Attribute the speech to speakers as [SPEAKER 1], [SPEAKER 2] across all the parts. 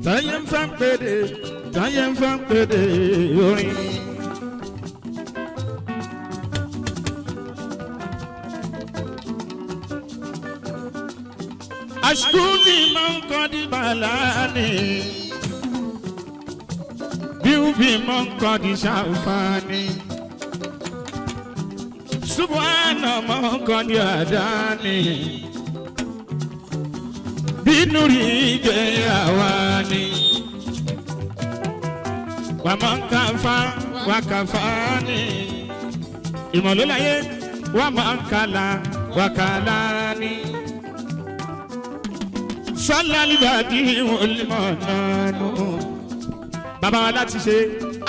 [SPEAKER 1] táyé ń fẹ́ pèdè táyé ń fẹ́ pèdè orin. Ashkuni mankodi balani Biubi mankodi shafani Subhana mankodi adani Binuri geyawani Wamankafa wakafani Imololaye wamankala wakalani Sálálì bàdí olùmọ̀nàánú. Bàbá wa láti ṣe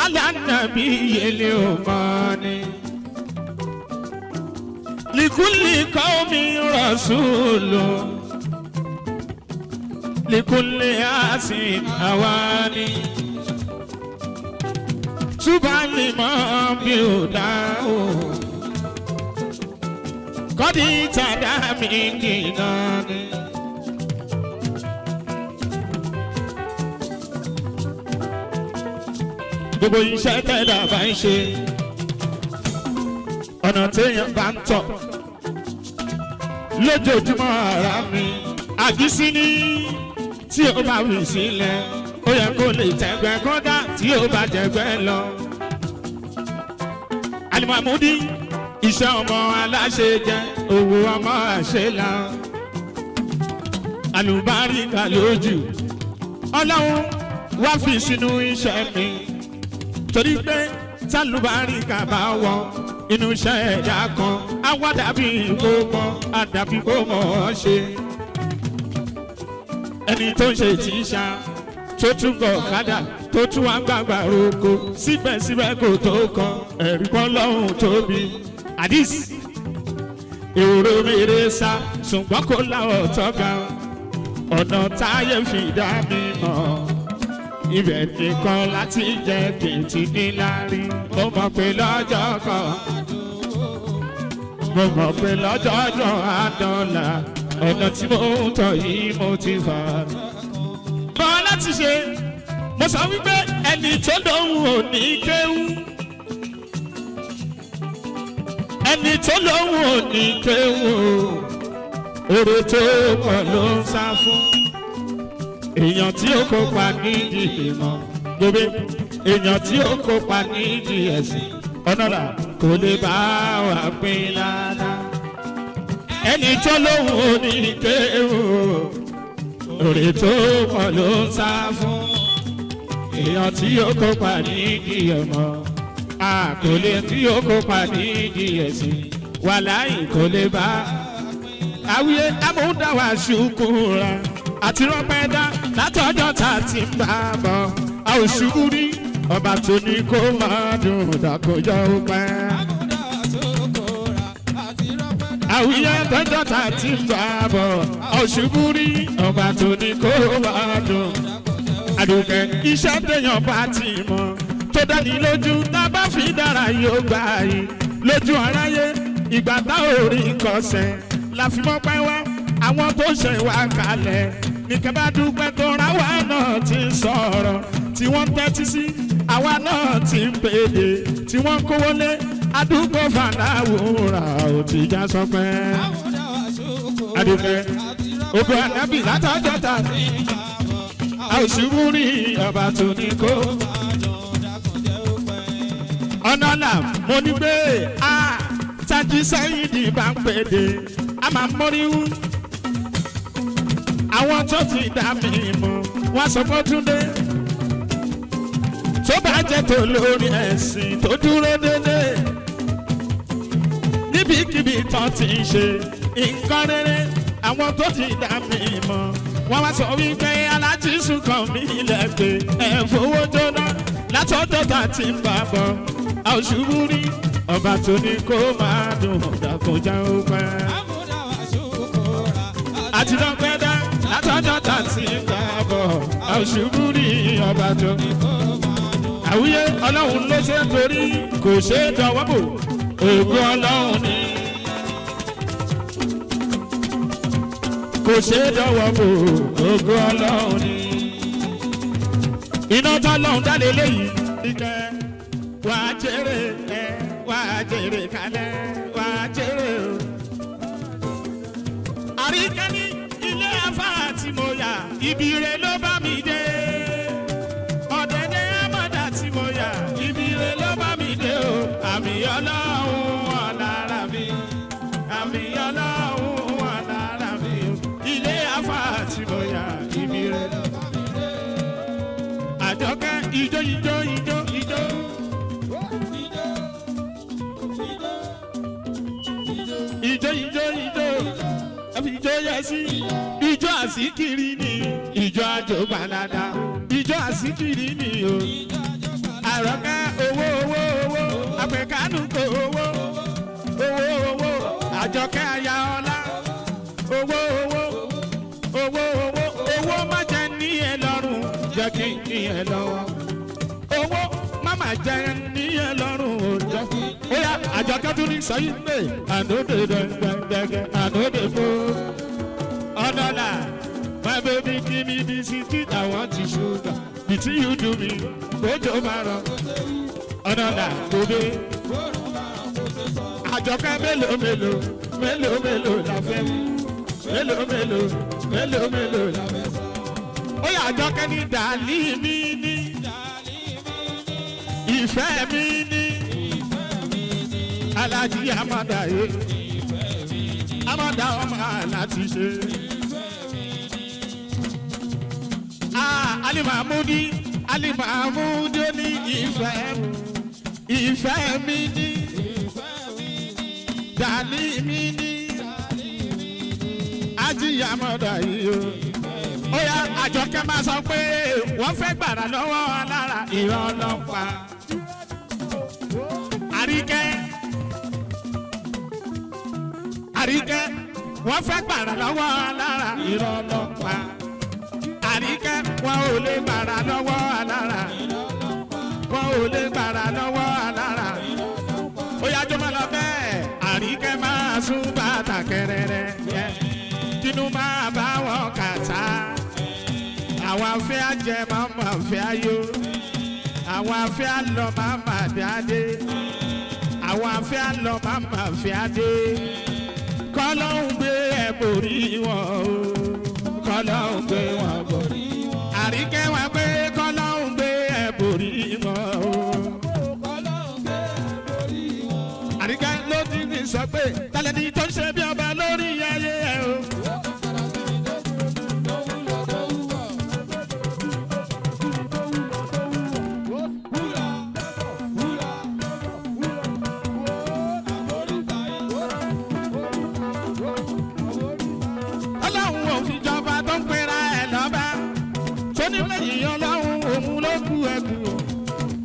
[SPEAKER 1] alánàbí yẹlé òmọ́ni. Likulli qawmi rasulu. Likulli asin awani. Túbálì mọ́ bí ò dá o. Kọ́dí tàdá mi kìnnà ni. Gbogbo iṣẹ́ tẹ́lá bá ń ṣe ọ̀nà téèyàn bá ń tọ̀ lójoojúmọ́ ara mi àgísí ní tí ó bá wù sílẹ̀ ó yẹ kó lè tẹ̀gbẹ́ kọ́dá tí ó bá jẹ̀gbẹ́ lọ. Alimamudi iṣẹ́ ọmọ aláṣẹ jẹ́ owó ọmọ àṣẹlá àlùbáríkà lójú Ọlọ́run wá fi sínú iṣẹ́ mi. Torí pé tálùbáríkà bá wọ inú iṣẹ́ ẹ̀dá kan á wá dàbí kó mọ àdàbí kó mọ̀ ọ́ ṣe. Ẹni tó ń ṣe tíṣà tó tún gọ̀ ọ̀kadà tó tún wá gbàgbà roko síbẹ̀síbẹ̀ kò tó kan ẹ̀rí kan lọ́hùn tóbi. Àdìs èrò rere sá ṣùgbọ́n kò láwọ̀ tọ́ga ọ̀nà táyé fi dá mi mọ̀. Ibẹ̀ nìkan láti jẹ́ kìtì níláárí. Mo mọ̀ pé lọ́jọ́ kan. Mo mọ̀ pé lọ́jọ́ kan àdọ́là. Ọ̀nà tí mo ń tọ̀ yìí mo ti fà. Bọ́ láti ṣe, mo sọ wípé ẹni tó lóhùn ò ní kéwú. Ẹni tó lóhùn ò ní kéwú. Èrè tó pọ̀ ló ń sá fún. Èèyàn tí ó kópa nídìí ìmọ̀ gbogbo èèyàn tí ó kópa nídìí ẹ̀sìn ọ̀nàlà kò lè bá wa pín ládàá. Ẹni tó lóhùn oníkéwò òrè tó pọ̀ ló ń sá fún. Èèyàn tí ó kópa nídìí ìmọ̀ àkọlé tí ó kópa nídìí ẹ̀sìn wàláì kò lè bá. Àwíyé amúdáwà ṣùkúra àti rọpẹdá látọjọ́ tá a ti ń bá a bọ̀ a ò ṣubú rí ọba tó ní kó máa dùn dàkójọ pẹ́. Àwíyé tọjọ́ tá a ti ń bá a bọ̀ a ò ṣubú rí ọba tó ní kó máa dùn. Àdùkẹ́ iṣẹ́ téèyàn bá ti mọ̀ tó dání lójú tá a bá fi dára yóò gbà yìí lójú aráyé ìgbà tá ò rí kọsẹ̀ la fi mọ́ pẹ́ wá àwọn tó ṣe wá kalẹ̀ nìkan bá dúpẹ́ tó ra wá náà ti ń sọ̀rọ̀ tí wọ́n ń tẹ́tí sí àwa náà ti ń pèdè tí wọ́n ń kówó lé adúgbò fàdáwòrà ò ti já sọpẹ́. Adùkẹ́ ogun ànábì látọjọ́ ta ní àòṣùwò rí ọba tó ní kó. Ọ̀nà là mo ní gbé a tají sẹ́yìn ní bá ń pèdè a máa mọ́ríwú. Àwọn tó ti dá mi mọ̀ wọ́n sọ fún Túndé tó bá jẹ́ tó lórí ẹ̀sìn tó dúró dédé níbikíbi tán ti ń ṣe nǹkan rere. Àwọn tó ti dá mi mọ̀ wọ́n wá sọ wípé alájí sùnkàn mi lẹ́gbẹ̀ẹ́ ẹ̀ fowó jóná látọ̀dọ̀ tá ti ń bá bọ̀ àòṣùwò rí ọba tó ní kó máa dùn dàkójá ó pẹ́. Àti lọ́pẹ́ dá látọ̀dọ̀ tá ti ń bá bọ̀ àòṣùwò rí ọba tó ní kó máa dùn. Àwíyé ọlọ́run ló ṣe torí kò ṣe é dọwọ́ bò ògo ọlọ́run ni. Kò ṣe é dọwọ́ bò ògo ọlọ́run ni. iná tọ́lọ́hún dálé léyìí níkẹ́ wà á jèrè ẹ wà á jèrè kalẹ̀ wà á jèrè o. àríkẹ́ ní ilé afárá tí mo yà ibi rẹ̀ ló bá mi dé. ọ̀dẹ̀dẹ̀ àmọ́dá tí mo yà ibi rẹ̀ ló bá mi dé o. àmì ọlọ́run wà lára mi àmì ọlọ́run wà lára mi o. ilé afárá tí mo yà ibi rẹ̀ ló bá mi dé. àjọkẹ́ ijó ijó ijó ijó. ijó ijó ijó àfi ijó yẹ sí ijó àsìkiri ni ijó àjò gbalada ijó àsìkiri ni o. àròkẹ́ owó owó owó àpèkánú kò owó owó owó àjọkẹ́ aya ọlá owó owó owó owó owó má jẹ́ ní ẹ lọ́rùn jẹ́ kí n ní ẹ lọ́wọ́ owó má má jẹ́ ní ẹ lọ́rùn ò jẹ́ kí. ó yá àjọkẹ́ tún ní sọ́yìn pé ànóde dẹ́gẹ́dẹ́gẹ́ ànóde fún ọ̀dọ́là my baby give me this sweet I want to sugar between you do me kójó máa rọ ọ̀dọ́là kóbe. àjọkẹ́ mélòó mélòó mélòó mélòó la fẹ́ mélòó mélòó mélòó mélòó la fẹ́. ó yá àjọkẹ́ ní dàlí mi ní ìfẹ́ mi ní alájí amada yé amada ọmọ láti ṣe. alimamudi alimamudi ó ní ìfẹ́ mi ní dàlí mi ní ají amada yé o. ó yá àjọkẹ́ máa sọ pé wọ́n fẹ́ gbàrà lọ́wọ́ alára ìran ọlọ́pàá. àríkẹ́ wọ́n fẹ́ gbàrà lọ́wọ́ alára irọ́ ọlọ́pàá. àríkẹ́ wọn ò lè gbàrà lọ́wọ́ alára wọn ò lè gbàrà lọ́wọ́ alára. ó yájọ máa lọ bẹ́ẹ̀ àríkẹ́ máa sún bàtà kẹrẹrẹ kínú máa bá wọn kàtá. àwọn afẹ́ àjẹ máa ma fẹ́ ayọ̀ àwọn afẹ́ àlọ́ máa ma dáadé àwọn afẹ́ àlọ́ máa ma fẹ́ adé. kọ́lọ́hún gbé ẹ̀ borí wọn o kọ́lọ́hún gbé wọn borí wọn. àríkẹ́ wa pé kọ́lọ́hún gbé ẹ̀ borí wọn o kọ́lọ́hún gbé ẹ̀ borí wọn. àríkẹ́ ló ti ní sọ pé tálẹ́ni tó ń ṣe bí ọba lórí ayé ẹ̀ o.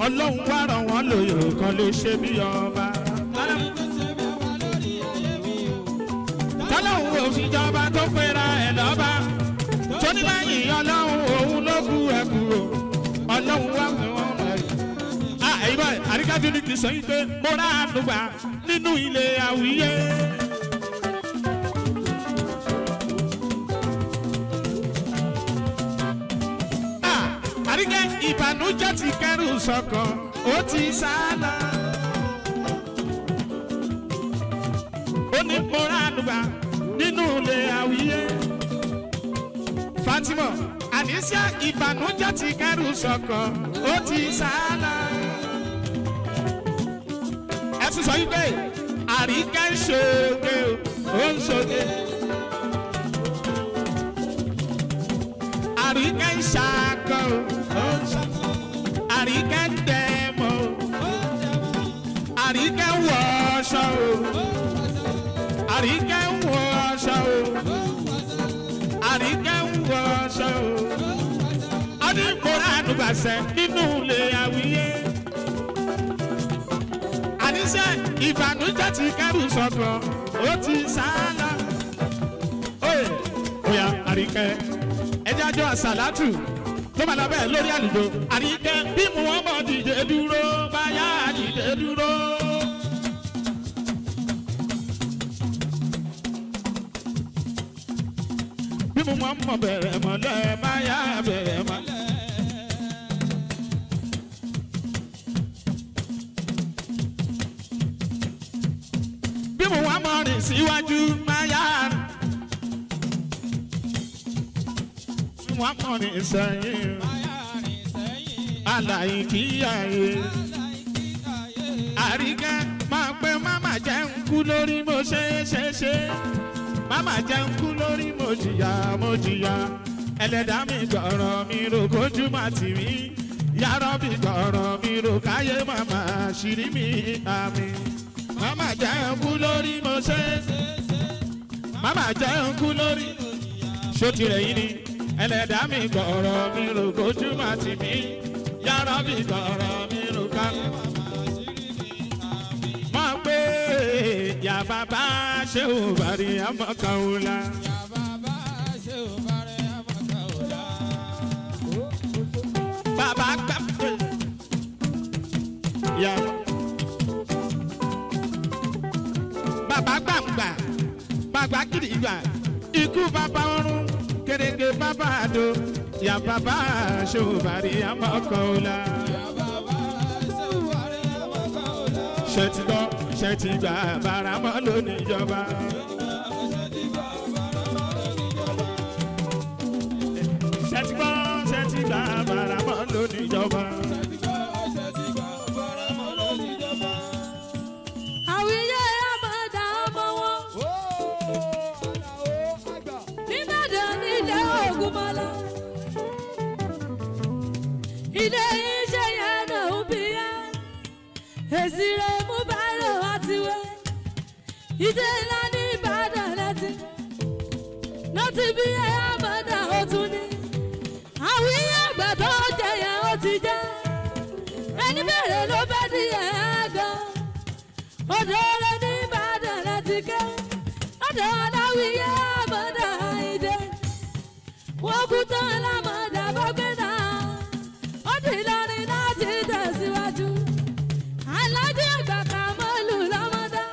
[SPEAKER 1] ọlọ́run wá ràn wọ́n lóye kan lè ṣe bí ọba. tọ́lọ́run ò fi jọba tó pera ẹ̀ lọ́ba tó ní lẹ́yìn ọlọ́run òun ló kú ẹ̀kú o ọlọ́run wá fún wọn rẹ̀. èyí báyìí àríkájú ni kì í sọ yín pé mo rà á lùgbà nínú ilé àwíyé. àríkẹ́ ìbànújẹ́ ti kẹ́rù sọ́kàn ó ti sálọ. ó ní mọ́ra àdùgbà nínú ilé àwíyé. Fatima àníṣe ìbànújẹ́ ti kẹ́rù sọ́kàn ó ti sálọ. ẹ tún sọ wípé àríkẹ́ ń ṣoge ó ń ṣoge. àríkẹ́ ń ṣàkọ́ àríkẹ́ ń dẹ̀mọ́ àríkẹ́ ń wọṣọ àríkẹ́ ń wọṣọ àríkẹ́ ń wọṣọ ọdún ìkórè àdùbàṣẹ nínú ilé àwíyé. àníṣe ìbànújẹ́ ti kẹ́rù sọ́kàn ó ti sálọ. Oya àríkẹ́ ẹjẹ́ àjọ àsàlátù tó bá lábẹ́ lórí àlùjọ. àríkẹ́ bí mo wọ́n mọ̀ dìde dúró báyà dìde dúró. bí mo wọ́n mọ̀ bẹ̀rẹ̀ mọ́lẹ̀ báyà bẹ̀rẹ̀ mọ́lẹ̀. síwájú máa yá. Wọ́n kọrin sẹ́yìn. Àlàyé kíyàyé. Àríkẹ́ máa pé máma jẹ́ ń kú lórí mo ṣe. Máma jẹ́ ń kú lórí mo jìyà. Ẹlẹ́dàá mi gbọ̀rọ̀ mi rò kójú má tì mí. Yàrá mi gbọ̀rọ̀ mi rò káyé màmá ṣìrí mi àmì. Máma jẹ́ ń kú lórí mo ṣe. Máma jẹ́ ń kú lórí. Ṣó tirẹ̀ yìí ni ẹlẹ́dàá mi gbọ̀rọ̀ mi rò kójú má tì mí. Yàrá mi gbọ̀rọ̀ mi rò káyé màmá ṣìrí mi àmì. Mọ̀ pé yà bàbá ṣé ò bá rí àmọ́kànwó. Baba kape ya baba gbàgbà gidigba ikú baba ọ̀run kéréje baba àdó ya baba ṣòbàrí amọkànlá. ṣètìgbà baramọ lónìí ìjọba. ṣètìgbà baramọ lónìí ìjọba.
[SPEAKER 2] Àwíyé àmọ̀dá ọmọ wọn. Nígbàdàn nílé Ògúnmọ́lá. Ilé iṣẹ́ yẹn náà ń bí yẹn. Èsì rẹ̀ mú báyọ̀ àti wẹ̀. Ìdè ńlá ní Ìbàdàn láti. Láti bí ẹ àmọ̀dá ó tún ní. Àwíyé àgbà tó jẹ yẹn ó ti jẹ́. Ẹni bẹ̀rẹ̀ ló bẹ́ di ẹ̀ gan. Odò rẹ̀ ní Ìbàdàn láti ké. Odò Aláwíyé àmọ̀dá ìdè. Wọ́n kú tán lámọ̀dá bọ́ gbé náà. Ó di Ìlọrin láti tẹ̀síwájú. Aláàjì àgbà Kàmọ́lù lọ́mọdá.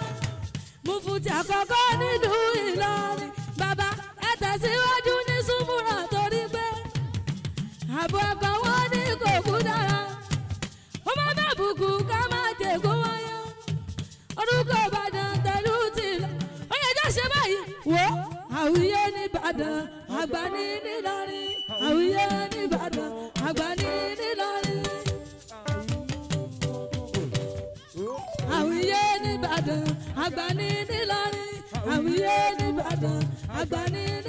[SPEAKER 2] Mufti àkọ́kọ́ nílùú Ìlọrin. Bàbá ẹ tẹ̀síwájú ní Súmúrà torí pé àbọ̀ ọkọ̀ wọn ní kòkú dára. Ó má bàbùkù ká má jẹ̀kú wáyé. Orúkọ Ìbàdàn tẹ̀lú ti lọ. Ó yẹ jẹ́ ṣe báyìí. Wò ó Àwíyé ní Ìbàdàn àgbà ní Ìlọrin. Àwíyé ní Ìbàdàn àgbà ní Ìlọrin. Àwíyé ní Ìbàdàn àgbà ní Ìlọrin. Àwíyé ní Ìbàdàn àgbà ní Ìlọrin.